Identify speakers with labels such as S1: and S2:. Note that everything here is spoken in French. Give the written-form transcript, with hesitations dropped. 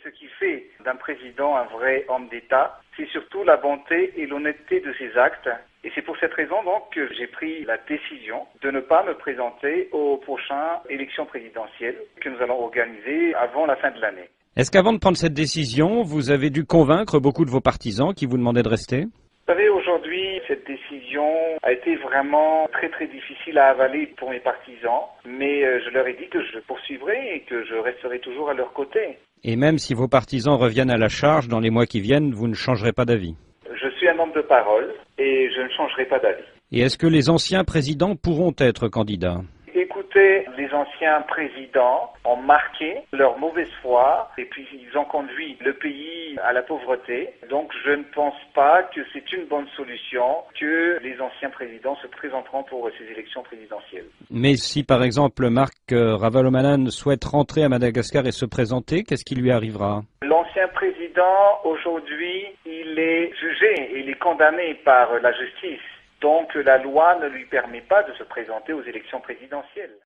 S1: Ce qui fait d'un président un vrai homme d'État, c'est surtout la bonté et l'honnêteté de ses actes. Et c'est pour cette raison donc que j'ai pris la décision de ne pas me présenter aux prochaines élections présidentielles que nous allons organiser avant la fin de l'année.
S2: Est-ce qu'avant de prendre cette décision, vous avez dû convaincre beaucoup de vos partisans qui vous demandaient de rester?
S1: Vous savez, aujourd'hui, cette décision a été vraiment très difficile à avaler pour mes partisans, mais je leur ai dit que je poursuivrai et que je resterai toujours à leur côté.
S2: Et même si vos partisans reviennent à la charge dans les mois qui viennent, vous ne changerez pas d'avis?
S1: Je suis un homme de parole et je ne changerai pas d'avis.
S2: Et est-ce que les anciens présidents pourront être candidats?
S1: Écoutez, les anciens présidents ont marqué leur mauvaise foi et puis ils ont conduit le pays à la pauvreté. Donc je ne pense pas que c'est une bonne solution que les anciens présidents se présenteront pour ces élections présidentielles.
S2: Mais si par exemple Marc Ravalomanan souhaite rentrer à Madagascar et se présenter, qu'est-ce qui lui arrivera?
S1: L'ancien président, aujourd'hui, il est jugé, il est condamné par la justice. Donc la loi ne lui permet pas de se présenter aux élections présidentielles.